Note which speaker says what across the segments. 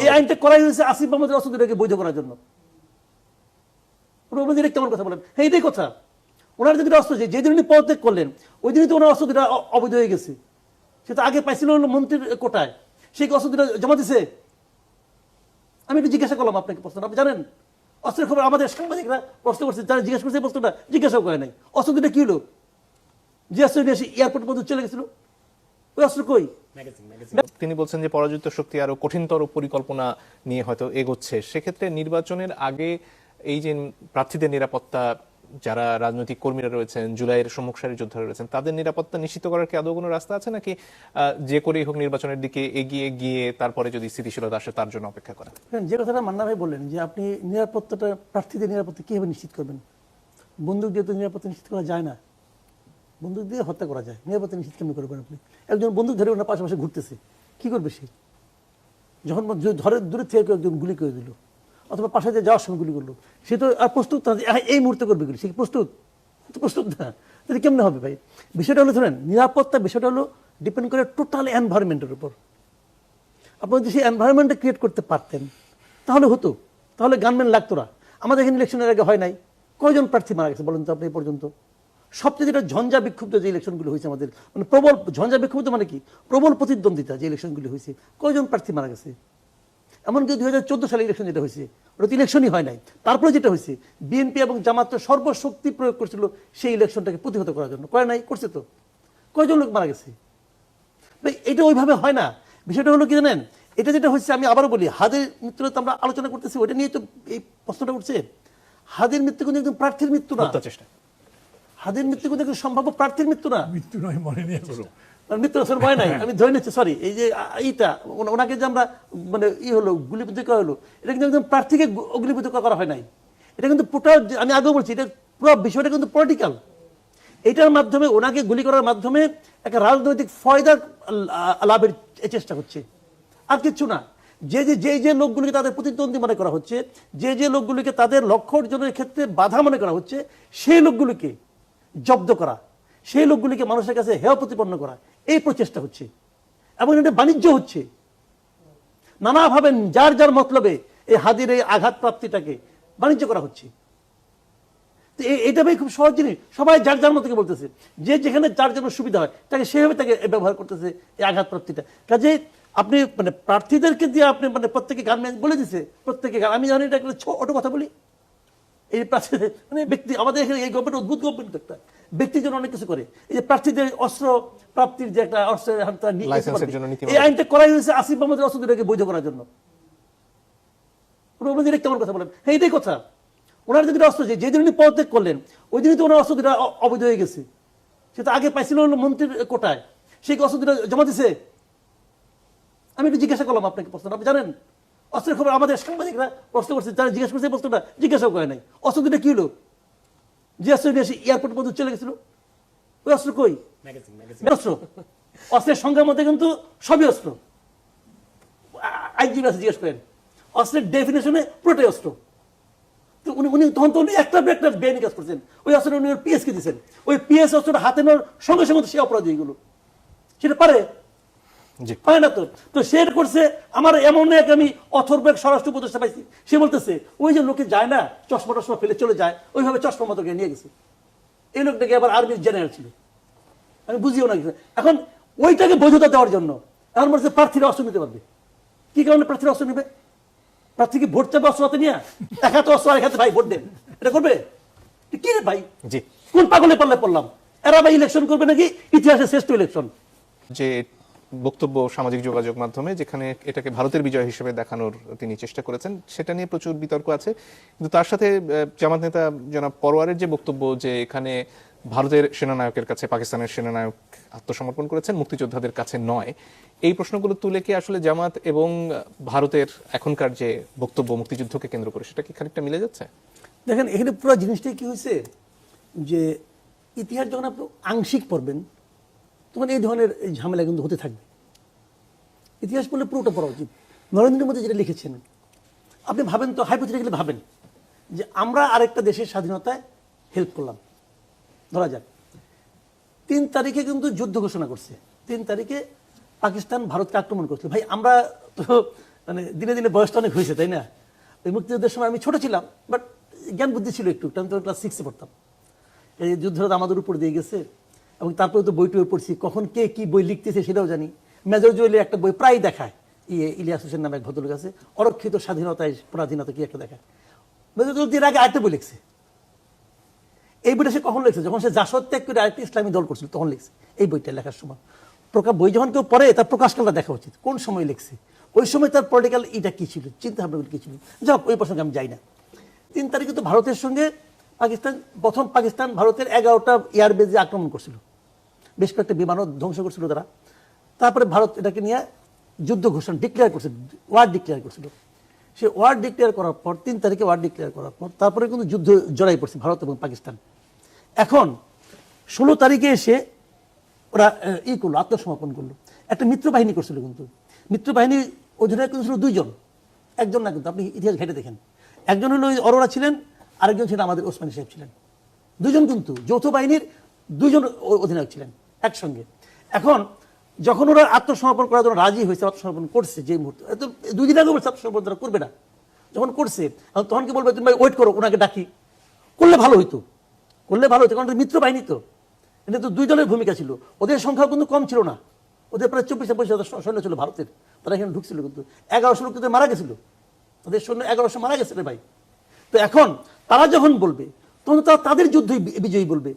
Speaker 1: এই আইনটা করাই হয়েছে আসিফ মাহমুদের অস্ত্র দুটাকে বৈধ করার জন্য। কেমন কথা বলেন? হ্যাঁ, এটাই কথা। ওনার যদি অস্ত্র যেদিন উনি পদত্যাগ করলেন ওই দিনই তো ওনার অস্ত্র দুটা অবৈধ হয়ে গেছে। সে তো আগে পাইছিল হলো মন্ত্রীর কোটায়, সেই অস্ত্র দুটা জমা দিছে। আমি একটু জিজ্ঞাসা করলাম আপনাকে প্রশ্ন, আপনি জানেন অস্ত্রের খবর? আমাদের সাংবাদিকরা প্রশ্ন করছে, যারা জিজ্ঞাসা করছে প্রশ্নটা জিজ্ঞাসাও করে নাই। অস্ত্র দুটা কি হলো? যে অস্ত্র নিয়ে এসে এয়ারপোর্ট পর্যন্ত চলে গেছিল, ওই অস্ত্র কই?
Speaker 2: তিনি বলছেন যে পরাজিত শক্তি আরো কঠিনতর পরিকল্পনা নিয়ে হয়তো এগোচ্ছে। সেক্ষেত্রে নির্বাচনের আগে এই যে প্রার্থীদের নিরাপত্তা, যারা রাজনৈতিক কর্মীরা রয়েছেন, জুলাইয়ের সম্মুখ সারির যোদ্ধারা রয়েছেন, তাদের নিরাপত্তা নিশ্চিত করার কি আদৌ কোনো রাস্তা আছে, নাকি যে করেই হোক নির্বাচনের দিকে এগিয়ে গিয়ে তারপরে যদি স্থিতিশীলতা আসে তার জন্য অপেক্ষা করা?
Speaker 1: যে কথাটা মান্না ভাই বললেন যে আপনি নিরাপত্তাটা, প্রার্থীদের নিরাপত্তা কিভাবে নিশ্চিত করবেন? বন্দুক দিয়ে তো নিরাপত্তা নিশ্চিত করা যায় না, বন্দুক দিয়ে হত্যা করা যায়, নিরাপত্তা নিশ্চিত কেমন করবেন আপনি? একজন বন্দুক ধরে ওনার পাশাপাশি ঘুরতেছে, কি করবে সে? যখন ধরে দূরে থেকে একজন গুলি করে দিল অথবা পাশে দিয়ে যাওয়ার সময় গুলি করলো, সে তো আর প্রস্তুত না এই মুহূর্তে করবে গুলি, সে কি প্রস্তুত? প্রস্তুত না, তাহলে কেমনে হবে ভাই? বিষয়টা হলো ধরেন নিরাপত্তা, বিষয়টা হলো ডিপেন্ড করে টোটাল এনভায়রনমেন্টের উপর। আপনি যদি সেই এনভায়রনমেন্টটা ক্রিয়েট করতে পারতেন তাহলে হতো, তাহলে গানম্যান লাগতো না। আমাদের এখানে ইলেকশনের আগে হয় নাই, কয়জন প্রার্থী মারা গেছে বলেন তো আপনি এই পর্যন্ত? সবচেয়ে যেটা ঝঞ্ঝা বিক্ষুব্ধ যে ইলেকশনগুলো হয়েছে আমাদের, মানে প্রবল ঝঞ্ঝা বিক্ষুব্ধ মানে কি, প্রবল প্রতিদ্বন্দ্বিতা যে ইলেকশনগুলো হয়েছে, কয়জন প্রার্থী মারা গেছে? এমনকি 2014 সালে ইলেকশন যেটা হয়েছে ওটা তো ইলেকশনই হয় নাই। তারপরে যেটা হয়েছে বিএনপি এবং জামাত সর্বশক্তি প্রয়োগ করছিল সেই ইলেকশনটাকে প্রতিহত করার জন্য, করে নাই? করছে তো। কয়জন লোক মারা গেছে? এটা ওইভাবে হয় না। বিষয়টা হলো কি জানেন, এটা যেটা হচ্ছে, আমি আবারও বলি, হাদের মৃত্যুটা তো আমরা আলোচনা করতেছি, ওটা নিয়ে তো এই প্রশ্নটা উঠছে। হাদের মৃত্যু কিন্তু একদম প্রার্থীর মৃত্যু না, হাদের মৃত্যু কিন্তু একদম সম্ভাব্য প্রার্থীর মৃত্যু না,
Speaker 3: মৃত্যু নয় মনে নিয়ে
Speaker 1: মৃত্যু আসলে ভয় নাই। আমি ধরে নিচ্ছি, সরি, এই যে এইটা ওনাকে যে আমরা মানে হলো গুলিবিদ্ধ করা হলো, এটা কিন্তু একদম প্রার্থীকে গুলিবিদ্ধ করা হয় নাই। এটা কিন্তু পুরো, আমি আগেও বলছি, এটা পুরো বিষয়টা কিন্তু পলিটিক্যাল। এটার মাধ্যমে, ওনাকে গুলি করার মাধ্যমে একটা রাজনৈতিক ফয়দা লাভের চেষ্টা হচ্ছে, আর কিছু না। যে লোকগুলিকে তাদের প্রতিদ্বন্দ্বী মনে করা হচ্ছে, যে লোকগুলিকে তাদের লক্ষ্য অর্জনের ক্ষেত্রে বাধা মনে করা হচ্ছে, সেই লোকগুলিকে জব্দ করা, সেই লোকগুলিকে মানুষের কাছে হেয় প্রতিপন্ন করা, এই প্রচেষ্টা হচ্ছে। এবং এটা বাণিজ্য হচ্ছে নানাভাবে, যার যার মতলবে এই হাদির এই আঘাত প্রাপ্তিটাকে বাণিজ্য করা হচ্ছে। এটা ভাই খুব সহজ জিনিস, সবাই যার যার মতো বলতেছে, যে যেখানে যার জন্য সুবিধা হয় তাকে সেভাবে তাকে ব্যবহার করতেছে এই আঘাত প্রাপ্তিটা। কাজে আপনি মানে প্রার্থীদেরকে দিয়ে আপনি মানে প্রত্যেকে গান বলে দিছে, প্রত্যেকে গান। আমি জানি এটা একটা ছোট কথা বলি, এই প্রার্থীদের মানে ব্যক্তি, আমাদের এখানে এই গভর্নমেন্ট অদ্ভুত গভর্নমেন্ট, একটা ব্যক্তির জন্য অনেক কিছু করে। এই যে প্রার্থীদের অস্ত্র প্রাপ্তির যে একটা অস্ত্রের, এই আইনটা করাই হয়েছে আসিফ মাহমুদের অস্ত্র দুটাকে বৈধ করার জন্য। কেমন কথা বলেন? হ্যাঁ, এটাই কথা। ওনার যদি অস্ত্র যেদিন উনি পদত্যাগ করলেন ওই দিনই তো ওনার অস্ত্র দুটা অবৈধ হয়ে গেছে। সে তো আগে পাইছিল হলো মন্ত্রীর কোটায়, সেই অস্ত্র দুটা জমা দিছে। আমি একটু জিজ্ঞাসা করলাম আপনাকে প্রশ্ন, আপনি জানেন অস্ত্রের খবর? আমাদের সাংবাদিকরা প্রশ্ন করছে, যারা জিজ্ঞাসা করছে প্রশ্নটা জিজ্ঞাসাও করে নাই। অস্ত্র দুটা কি হলো? যে অস্ত্র নিয়ে এসে এয়ারপোর্ট পর্যন্ত চলে গেছিল, ওই অস্ত্র কই? অস্ত্র, অস্ত্রের সংখ্যার মধ্যে কিন্তু সবই অস্ত্র। আইনজীবী আছে, জিজ্ঞেস করেন, অস্ত্রের ডেফিনেশনে পুরোটাই অস্ত্র। উনি তখন তো একটা বেআইনি কাজ করছেন, ওই অস্ত্রটা উনি পিএস কে দিয়েছেন, ওই পিএস অস্ত্রটা হাতে নেওয়ার সঙ্গে সঙ্গে সে অপরাধী, এগুলো সেটা পারে পারে না। তো সে করছে। আমার এমন এক আমি অথর্ব এক স্বরাষ্ট্র উপদেষ্টা পাইছি, সে বলতেছে ওই যে লোকে যায় না চশমা টশমা ফেলে চলে যায়, ওইভাবে চশমা মতো নিয়ে গেছে। এই লোকটাকে আবার আর্মির জেনারেল ছিল, আমি বুঝিও না। এখন ওইটাকে বৈধতা দেওয়ার জন্য এখন বলছে প্রার্থীরা অস্ত্র নিতে পারবে। কি কারণে প্রার্থীরা অস্ত্র নেবে? প্রার্থী কি ভোট চাবে অস্ত্র হাতে নিয়ে? এক হাতে অস্ত্র আর এক হাতে ভাই ভোট দেন, এটা করবে? কি রে ভাই, কোন পাগলে পাল্লে পড়লাম? এরা ভাই ইলেকশন করবে নাকি ইতিহাসের শ্রেষ্ঠ ইলেকশন?
Speaker 2: যে বক্তব্য সামাজিক যোগাযোগ মাধ্যমে, যেখানে এটাকে ভারতের বিজয় হিসেবে দেখানোর তিনি চেষ্টা করেছেন, সেটা নিয়ে প্রচুর বিতর্ক আছে। কিন্তু তার সাথে জামাত নেতা জনাব পরোয়ারের যে বক্তব্য, যে এখানে ভারতের সেনানায়কের কাছে পাকিস্তানের সেনানায়ক আত্মসমর্পণ করেছেন, মুক্তিযোদ্ধাদের কাছে নয়, এই প্রশ্নগুলো তুলে কি আসলে জামাত এবং ভারতের এখনকার যে বক্তব্য মুক্তিযুদ্ধকে কেন্দ্র করে, সেটা কি খানিকটা মিলে যাচ্ছে?
Speaker 1: দেখেন, এখানে পুরো জিনিসটাই কি হয়েছে, যে ইতিহাস যখন আপনি আংশিক পড়বেন তখন এই ধরনের ঝামেলা কিন্তু হতে থাকবে। ইতিহাস বলে পুরোটা পড়া উচিত। নরেন্দ্র মোদী যেটা লিখেছেন, আপনি ভাবেন তো, হাইপোথেটিক্যালি ভাবেন যে আমরা আরেকটা দেশের স্বাধীনতায় হেল্প করলাম, ধরা যাক 3 তারিখে কিন্তু যুদ্ধ ঘোষণা করছে, 3 তারিখে পাকিস্তান ভারতকে আক্রমণ করছিল। ভাই আমরা তো মানে দিনে দিনে বয়সটা অনেক হয়েছে, তাই না? ওই মুক্তিযুদ্ধের সময় আমি ছোট ছিলাম, বাট জ্ঞান বুদ্ধি ছিল একটু, আমি তো ক্লাস 6-এ পড়তাম। এই যুদ্ধটা আমাদের উপর দিয়ে গেছে, এবং তারপরে তো বইটুয়ে পড়ছি, কখন কে কি বই লিখতেছে সেটাও জানি। মেজর জুয়েলের একটা বই প্রায় দেখায়, ইলিয়াস হোসেন নামে এক ভদ্রলোক আছে, অরক্ষিত স্বাধীনতায় পরাধীনতা কি একটা দেখায়। মেজর জুয়েল দিয়ে আগে আরেকটা বই লিখছে। এই বইটা সে কখন লিখছে? যখন সে জাসদ ত্যাগ করে আরেকটা ইসলামী দল করছিল তখন লিখছে এই বইটা লেখার সময়। বই যখন কেউ পড়ে তার প্রকাশকালটা দেখা উচিত, কোন সময় লিখছে, ওই সময় তার পলিটিক্যাল এটা কি ছিল, চিন্তা ভাবনাগুলো কি ছিল। যাক, ওই প্রসঙ্গে আমি যাই না। 3 তারিখে তো ভারতের সঙ্গে প্রথম পাকিস্তান ভারতের 11টা এয়ারবেজে আক্রমণ করছিল, বেশ কয়েকটা বিমানও ধ্বংস করছিল তারা। তারপরে ভারত এটাকে নিয়ে যুদ্ধ ঘোষণা ডিক্লেয়ার করছে, ওয়ার ডিক্লেয়ার করছিল। সে ওয়ার ডিক্লেয়ার করার পর 3 তারিখে ওয়ার ডিক্লেয়ার করার পর তারপরে কিন্তু যুদ্ধ জড়াই পড়ছে ভারত এবং পাকিস্তান। এখন 16 তারিখে এসে ওরা করলো, আত্মসমর্পণ করলো। একটা মিত্র বাহিনী করছিল, কিন্তু মিত্র বাহিনীর অধিনায়ক কিন্তু ছিল 2 জন, একজন না, কিন্তু আপনি ইতিহাস ঘেটে দেখেন। একজন হলো অরোরা ছিলেন, আরেকজন ছিলেন আমাদের ওসমানী সাহেব ছিলেন। 2 জন কিন্তু যৌথ বাহিনীর 2 জন অধিনায়ক ছিলেন একসঙ্গে। এখন যখন ওরা আত্মসমর্পণ করার জন্য রাজি হয়েছে, আত্মসমর্পণ করছে, যে মুহূর্তে 2 দিন আগে বলছে আত্মসমর্পণ তারা করবে না, যখন করছে তখন কি বলবে, তুমি ওয়েট করো, ওনাকে ডাকি, করলে ভালো হইতো, করলে ভালো হতো, কারণ মিত্র বাহিনী তো। এটা তো 2 দলের ভূমিকা ছিল, ওদের সংখ্যা কিন্তু কম ছিল না, ওদের প্রায় 24-25 সৈন্য ছিল ভারতের, তারা এখানে ঢুকছিল, কিন্তু 1100 লোক তো মারা গেছিল, তাদের সৈন্য 1100 মারা গেছে রে ভাই। তো এখন তারা যখন বলবে তখন তারা তাদের যুদ্ধই বিজয়ী বলবে,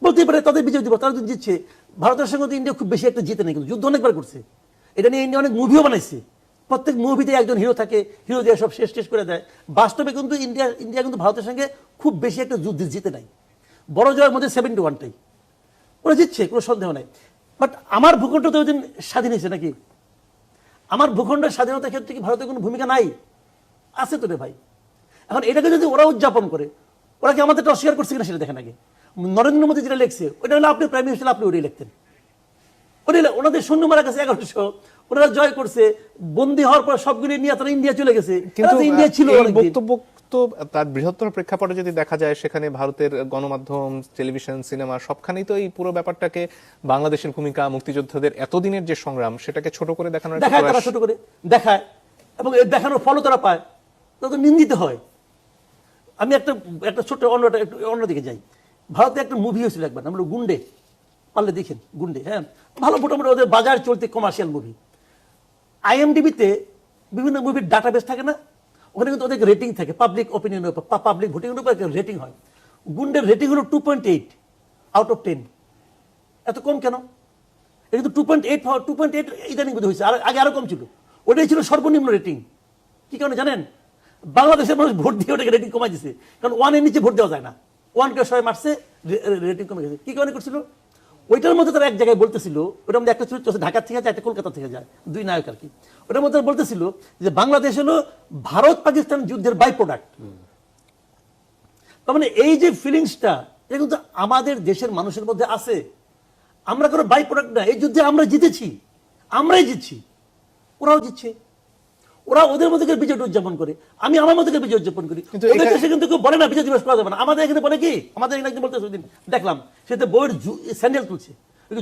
Speaker 1: বলতেই পারে তাদের বিজয় দিব, তারা যদি জিতছে। ভারতের সঙ্গে তো ইন্ডিয়া খুব বেশি একটা জিতে নেই, কিন্তু যুদ্ধ অনেকবার করছে। এটা নিয়ে ইন্ডিয়া অনেক মুভিও বানাইছে, প্রত্যেক মুভিতে একজন হিরো থাকে, হিরো দিয়ে সব শেষ করে দেয়। বাস্তবে কিন্তু ইন্ডিয়া কিন্তু ভারতের সঙ্গে খুব বেশি একটা যুদ্ধ জিতে নাই, বড় জয়ের মধ্যে 71টাই ওরা জিতছে, কোনো সন্দেহ নাই। বাট আমার ভূখণ্ড তো ওই দিন স্বাধীন হয়েছে নাকি? আমার ভূখণ্ডের স্বাধীনতার ক্ষেত্রে কি ভারতের কোনো ভূমিকা নাই? আছে তো রে ভাই। এখন এটাকে যদি ওরা উদযাপন করে, ওরা কি আমাদের অস্বীকার করছে কিনা সেটা দেখেন আগে। নরেন্দ্র মোদী যেটা লিখছে ওটা হলে আপনি প্রাইম মিনিস্টার, আপনি ওটাই লিখতেন। ওটাই ওনাদের সৈন্য মারা গেছে 1100, ওনারা জয় করছে, বন্দী হওয়ার পর সবগুলি নিয়ে তারা ইন্ডিয়া চলে গেছে।
Speaker 2: কিন্তু
Speaker 1: ইন্ডিয়া ছিল
Speaker 2: বক্তব্য তো তার বৃহত্তর প্রেক্ষাপটে যদি দেখা যায়, সেখানে ভারতের গণমাধ্যম, টেলিভিশন, সিনেমা সবখানেই তো এই পুরো ব্যাপারটাকে বাংলাদেশের ভূমিকা, মুক্তিযোদ্ধাদের এতদিনের যে সংগ্রাম সেটাকে ছোট করে দেখানোর একটা
Speaker 1: দেখায়, তারা
Speaker 2: প্রয়াস।
Speaker 1: ছোট করে দেখায়, এবং এর দেখানোর ফলও তারা পায়, তারা তো নিন্দিত হয়। আমি একটা ছোট্ট অন্যদিকে যাই। ভারতে একটা মুভি হয়েছিল একবার, আমরা গুন্ডে, পারলে দেখেন গুন্ডে। হ্যাঁ, ভালো, মোটামুটি ওদের বাজার চলতে কমার্শিয়াল মুভি। IMDb-তে বিভিন্ন মুভির ডাটাবেস থাকে না, ওখানে কিন্তু ওদের রেটিং থাকে, পাবলিক অপিনিয়নের উপর, পাবলিক ভোটিংয়ের উপর রেটিং হয়। গুন্ডের রেটিং হলো 2.8 আউট অফ 10। এত কম কেন? এটা কিন্তু 2.8 ইদানিং বোধ হয়েছে, আগে আরো কম ছিল। ওটাই ছিল সর্বনিম্ন রেটিং। কি কারণে জানেন? বাংলাদেশের মানুষ ভোট দিয়ে ওটাকে রেটিং কমাই দিচ্ছে, কারণ 1 এর নিচে ভোট দেওয়া যায় না। 1কে সবাই মারছে, রেটিং কমে গেছে। কি কারণে করছিল? ওইটার মধ্যে তারা এক জায়গায় বলতেছিল, ওটার মধ্যে একটা ছিল ঢাকা থেকে যায়, একটা কলকাতা থেকে যায়, 2 নায়ক আর কি। ওটার মধ্যে বলতেছিল যে বাংলাদেশ হলো ভারত পাকিস্তান যুদ্ধের বাই প্রোডাক্ট। তার মানে এই যে ফিলিংসটা, এটা কিন্তু আমাদের দেশের মানুষের মধ্যে আছে। আমরা কোনো বাই প্রোডাক্ট না, এই যুদ্ধে আমরা জিতেছি, আমরাই জিতছি, ওরাও জিতছে। ওরা ওদের মধ্যে বিজয় উদযাপন করে, আমি আমার মধ্যে বিজয় উদযাপন করি। ওদের দেশে কিন্তু কেউ বলে না বিজয় দিবস করা যাবে না। আমাদের এখানে বলে কি, আমাদের এখানে একজন বলতেছে, দিন দেখলাম সেটা বইয়ের স্যান্ডেল তুলছে।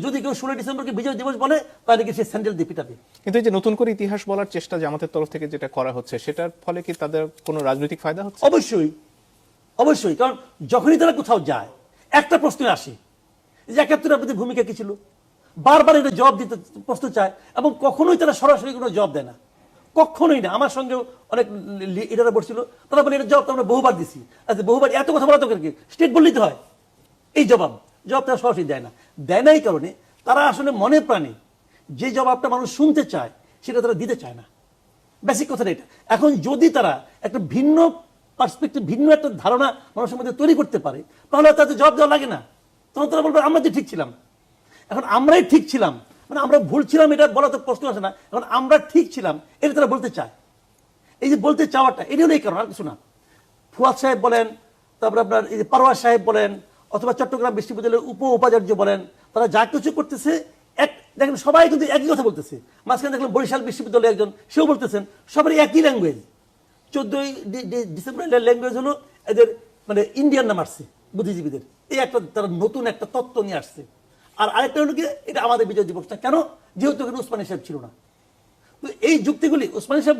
Speaker 1: যদি কেউ 16 ডিসেম্বরকে বিজয় দিবস বলে, তাহলে কি সে স্যান্ডেল দিয়ে পিটাবে।
Speaker 2: কিন্তু এই যে নতুন করে ইতিহাস বলার চেষ্টা জামাতের তরফ থেকে যেটা করা হচ্ছে, সেটার ফলে কি তাদের কোনো রাজনৈতিক ফায়দা হচ্ছে?
Speaker 1: অবশ্যই, অবশ্যই। কারণ যখনই তারা কোথাও যায় একটা প্রশ্ন আসে যে 71 আপনাদের ভূমিকা কি ছিল। বারবার এটা জবাব দিতে প্রশ্ন চায়, এবং কখনোই তারা সরাসরি কোনো জবাব দেয় না, কখনোই না। আমার সঙ্গে অনেক লিডাররা বসছিল, তারা বলে এটা জবাব তো আমরা বহুবার দিছি। আচ্ছা, বহুবার এত কথা বলা তো কি স্টেট বললেই তো হয়। এই জবাব তারা সরাসরি দেয় না। দেয় না এই কারণে তারা আসলে মনে প্রাণে যে জবাবটা মানুষ শুনতে চায় সেটা তারা দিতে চায় না। বেসিক কথাটা এটা। এখন যদি তারা একটা ভিন্ন পার্সপেক্টিভ, ভিন্ন একটা ধারণা মানুষের মধ্যে তৈরি করতে পারে, তাহলে তাদের জবাব দেওয়া লাগে না। তখন তারা বলবে আমরা যে ঠিক ছিলাম। এখন আমরাই ঠিক ছিলাম মানে আমরা ভুল ছিলাম এটা বলা তো প্রশ্ন আসে না। এখন আমরা ঠিক ছিলাম এটা তারা বলতে চায়। এই যে বলতে চাওয়াটা, এটি হলো এই কারণ, আর কিছু না। ফুয়াদ সাহেব বলেন, তারপরে আপনার এই যে পারওয়ার সাহেব বলেন, অথবা চট্টগ্রাম বিশ্ববিদ্যালয়ের উপাচার্য বলেন, তারা যা কিছু করতেছে দেখেন সবাই কিন্তু একই কথা বলতেছে। মাঝখানে দেখলাম বরিশাল বিশ্ববিদ্যালয়ে একজন, সেও বলতেছেন, সবারই একই ল্যাঙ্গুয়েজ। 14ই ডিসেম্বরের ল্যাঙ্গুয়েজ হলো এদের মানে ইন্ডিয়ান নাম আসছে বুদ্ধিজীবীদের। এই একটা তারা নতুন একটা তত্ত্ব নিয়ে আসছে। আর আরেকটা হলো কি, এটা আমাদের বিজয় দিবসটা কেন, যেহেতু এখানে উসমানী সাহেব ছিল না। তো এই যুক্তিগুলি ওসমানী সাহেব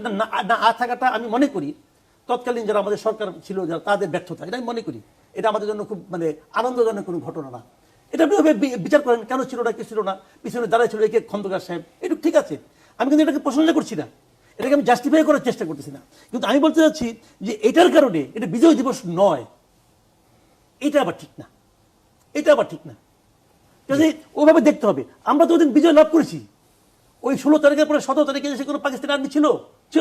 Speaker 1: না থাকাটা আমি মনে করি তৎকালীন যারা আমাদের সরকার ছিল যারা তাদের ব্যর্থতা, এটা আমি মনে করি এটা আমাদের জন্য খুব মানে আনন্দজনক কোনো ঘটনা না। এটা আপনি বিচার করেন কেন ছিল না, কে ছিল না, পিছনে দাঁড়ায় ছিল একে খন্দকার সাহেব, এটা ঠিক আছে, আমি কিন্তু এটাকে প্রশংসা করছি না, এটাকে আমি জাস্টিফাই করার চেষ্টা করতেছি না, কিন্তু আমি বলতে চাচ্ছি যে এটার কারণে এটা বিজয় দিবস নয়, এটা আবার ঠিক না, এটা আবার ঠিক না। কাজে ওভাবে দেখতে হবে। আমরা তো ওদিন বিজয় লাভ করেছি, ওই 16 তারিখের পরে 17 তারিখে দেশে কোনো পাকিস্তানি আর্মি ছিল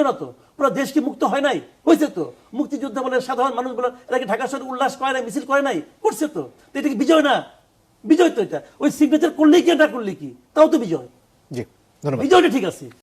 Speaker 1: না তো, পুরো দেশ কি মুক্ত হয় নাই? হয়েছে তো। মুক্তিযুদ্ধ বলে সাধারণ মানুষ বলে এটাকে ঢাকা শহরে উল্লাস করে নাই, মিছিল করে নাই, করছে তো। এটা কি বিজয় না? বিজয় তো এটা। ওই সিগনেচার করলেই কি না করলে কি, তাও তো বিজয়।
Speaker 2: জি, ধন্যবাদ।
Speaker 1: বিজয়টা ঠিক আছে।